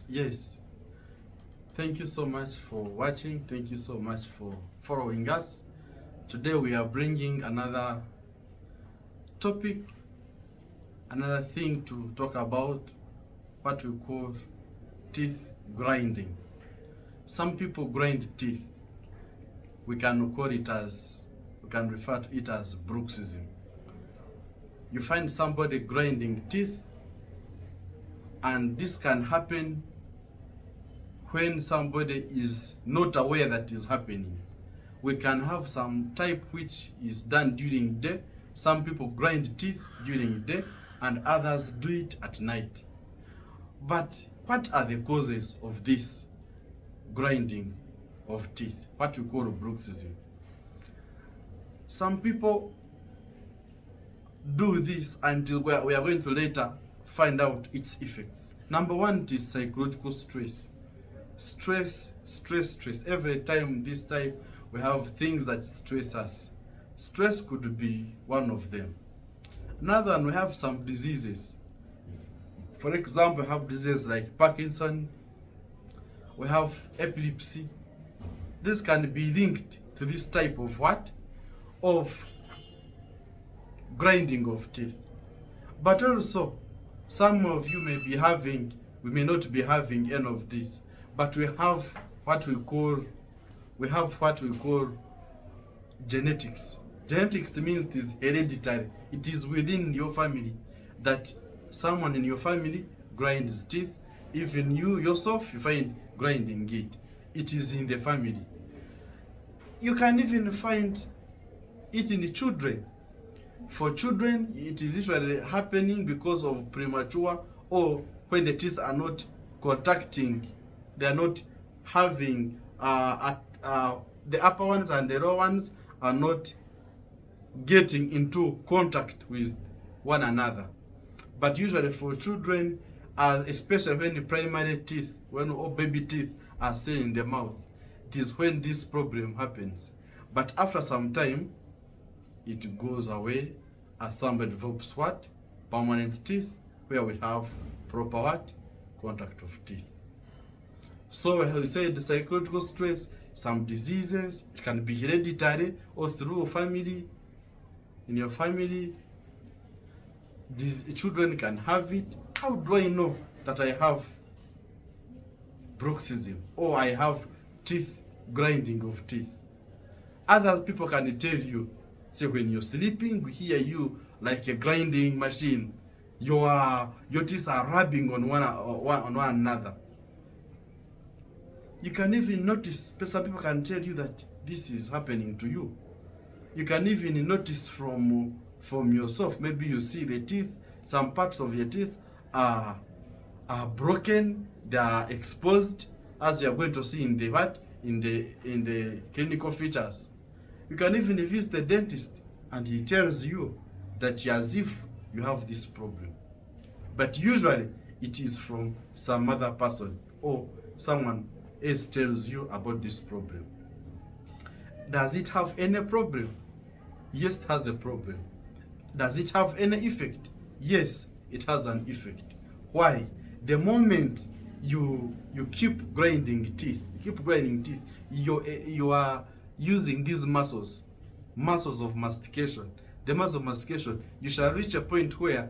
Yes, thank you so much for watching. Thank you so much for following us. Today we are bringing another topic, another thing to talk about, what we call teeth grinding. Some people grind teeth. We can refer to it as Bruxism. You find somebody grinding teeth, and this can happen when somebody is not aware that is happening. We can have some type which is done during the day. Some people grind teeth during the day and others do it at night. But what are the causes of this grinding of teeth, what we call bruxism? Some people do this until we are going to later find out its effects. Number one, it is psychological stress. Stress. Every time this type, we have things that stress us. Stress could be one of them. Another one, we have some diseases. For example, we have diseases like Parkinson, we have epilepsy. This can be linked to this type of what? Of grinding of teeth. But also, some of you may be having, we may not be having any of this, but we have what we call genetics. Genetics means it is hereditary. It is within your family that someone in your family grinds teeth. Even you yourself, you find grinding it. It is in the family. You can even find it in the children. For children, it is usually happening because of premature, or when the teeth are not contacting, they are not having the upper ones and the lower ones are not getting into contact with one another. But usually for children, especially when the primary teeth, when all baby teeth are still in the mouth, it is when this problem happens. But after some time, it goes away as somebody develops what? Permanent teeth, where we have proper what? Contact of teeth. So we said the psychological stress, some diseases, it can be hereditary or through a family. In your family, these children can have it. How do I know that I have bruxism or I have teeth grinding of teeth? Other people can tell you, say when you're sleeping, we hear you like a grinding machine. Your teeth are rubbing on one another. You can even notice, some people can tell you that this is happening to you. You can even notice from yourself. Maybe you see the teeth, some parts of your teeth are broken, they are exposed, as you are going to see in the what? In the clinical features. You can even visit the dentist and he tells you that as if you have this problem. But usually it is from some other person or someone else tells you about this problem. Does it have any problem? Yes, it has a problem. Does it have any effect? Yes, it has an effect. Why? The moment you keep grinding teeth, you are using these muscles of mastication. The muscle of mastication, you shall reach a point where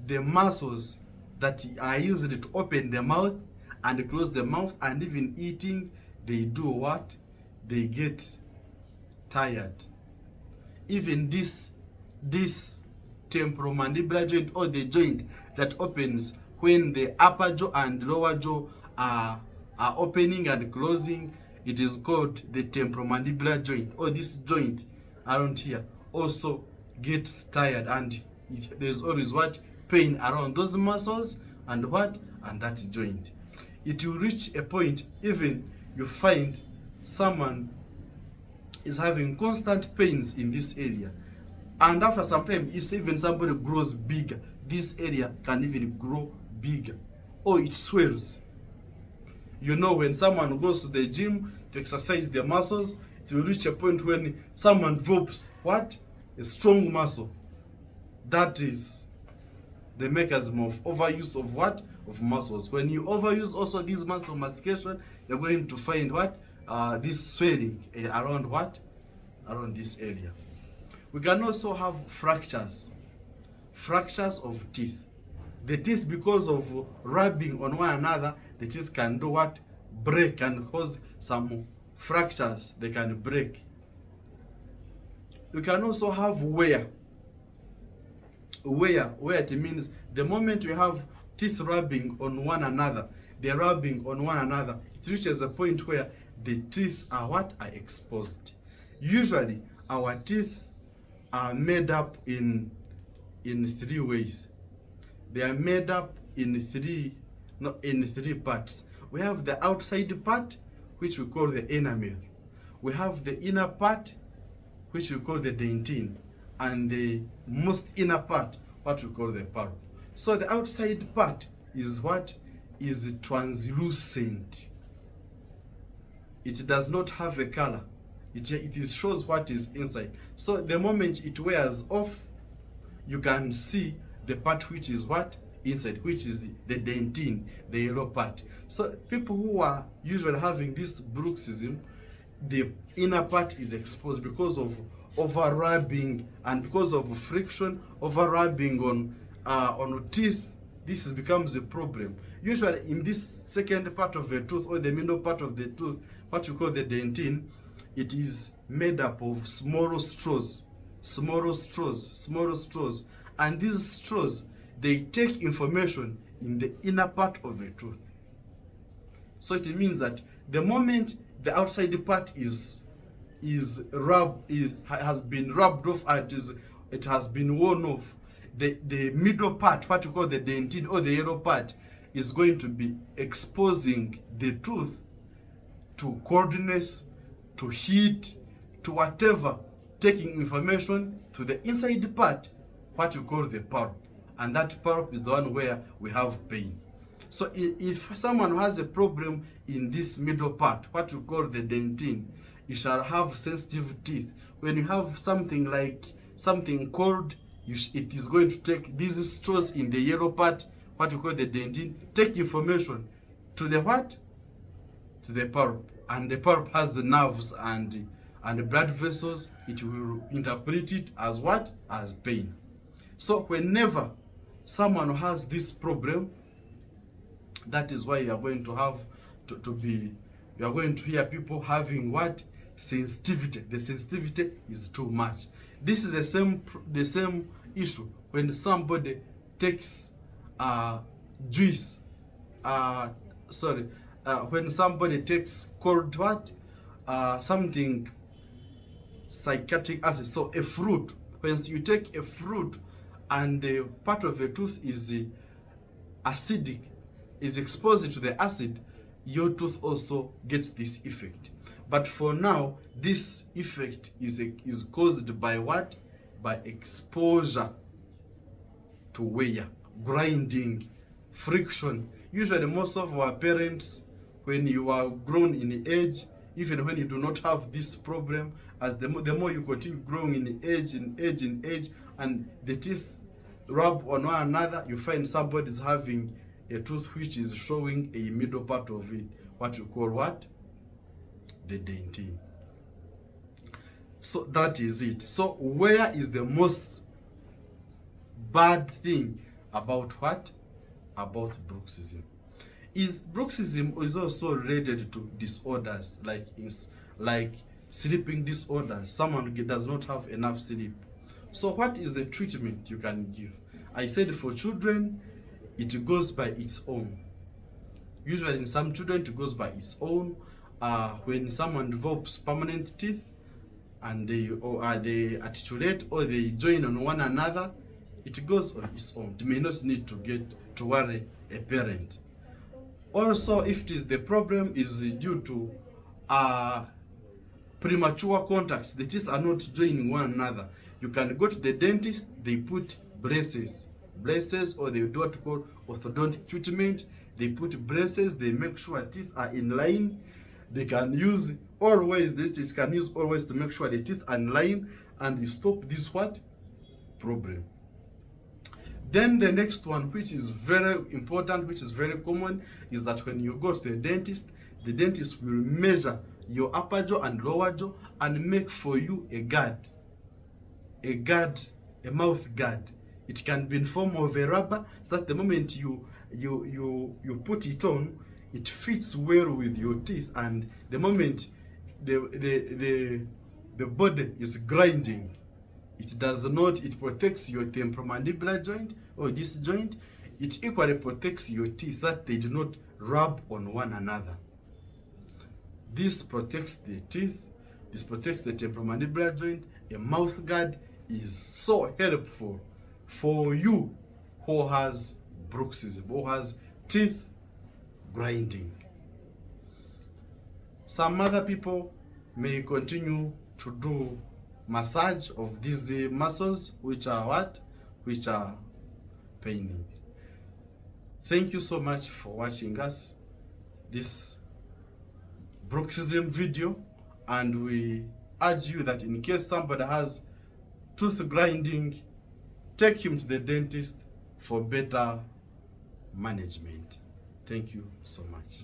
the muscles that are used to open the mouth and close the mouth and even eating, they do what? They get tired. Even this temporomandibular joint, or the joint that opens when the upper jaw and lower jaw are opening and closing, it is called the temporomandibular joint, or this joint around here also gets tired, and there's always what? Pain around those muscles and what? And that joint. It will reach a point, even you find someone is having constant pains in this area, and after some time, if even somebody grows bigger, this area can even grow bigger, or it swells. You know, when someone goes to the gym to exercise their muscles, it will reach a point when someone develops what? A strong muscle. That is the mechanism of overuse of what? of muscles. When you overuse also these muscle mastication, you're going to find what? This swelling around what? Around this area. We can also have fractures of teeth. The teeth, because of rubbing on one another, the teeth can do what? Break and cause some fractures. They can break. You can also have wear. Wear it means the moment you have teeth rubbing on one another, they're rubbing on one another, it reaches a point where the teeth are what? Are exposed. Usually our teeth are made up in 3 ways. They are made up in three parts. We have the outside part, which we call the enamel. We have the inner part, which we call the dentine, and the most inner part, what we call the pulp. So the outside part is what? Is translucent. It does not have a color. It shows what is inside. So the moment it wears off, you can see the part which is what? Inside, which is the dentine, the yellow part. So people who are usually having this bruxism, the inner part is exposed because of over rubbing and because of friction, over rubbing on teeth. This becomes a problem. Usually in this second part of the tooth or the middle part of the tooth, what you call the dentine, it is made up of small straws, and these straws, they take information in the inner part of the tooth. So it means that the moment the outside part has been rubbed off and it has been worn off, the middle part, what you call the dentine or the yellow part, is going to be exposing the tooth to coldness, to heat, to whatever, taking information to the inside part, what you call the pulp. And that pulp is the one where we have pain. So if someone has a problem in this middle part, what you call the dentine, you shall have sensitive teeth. When you have something like something cold, it is going to take these straws in the yellow part, what you call the dentine, take information to the what? To the pulp. And the pulp has the nerves and the blood vessels. It will interpret it as what? As pain. So whenever someone has this problem, that is why you are going to have you are going to hear people having what? Sensitivity. The sensitivity is too much. This is the same issue when somebody takes juice. When somebody takes cold what? Something psychiatric acid. So a fruit. When you take a fruit and the part of the tooth is acidic, is exposed to the acid, your tooth also gets this effect. But for now, this effect is caused by what? By exposure to wear, grinding, friction. Usually most of our parents, when you are grown in age, even when you do not have this problem, as the more you continue growing in age, and the teeth rub on one another, you find somebody is having a tooth which is showing a middle part of it, what you call what? The dentine. So that is it. So where is the most bad thing about what? About bruxism. Bruxism is also related to disorders like sleeping disorders. Someone does not have enough sleep. So what is the treatment you can give? I said for children, it goes by its own. Usually in some children, it goes by its own. When someone develops permanent teeth and they articulate or they join on one another, it goes on its own. It may not need to worry a parent. Also, if it is the problem is due to premature contacts, the teeth are not joining one another, you can go to the dentist. They put braces, or they do what you call orthodontic treatment. They put braces, they make sure teeth are in line. They can use always, the dentist can use always to make sure the teeth are in line, and you stop this what? Problem. Then the next one, which is very important, which is very common, is that when you go to the dentist will measure your upper jaw and lower jaw and make for you a guard, a mouth guard. It can be in form of a rubber, so that the moment you put it on, it fits well with your teeth, and the moment the body is grinding, it does not, it protects your temporomandibular joint or this joint. It equally protects your teeth, that they do not rub on one another. This protects the teeth, this protects the temporomandibular joint. A mouth guard is so helpful for you who has bruxism, who has teeth grinding. Some other people may continue to do massage of these muscles which are what? Which are paining. Thank you so much for watching us this bruxism video, and we urge you that in case somebody has tooth grinding, take him to the dentist for better management. Thank you so much.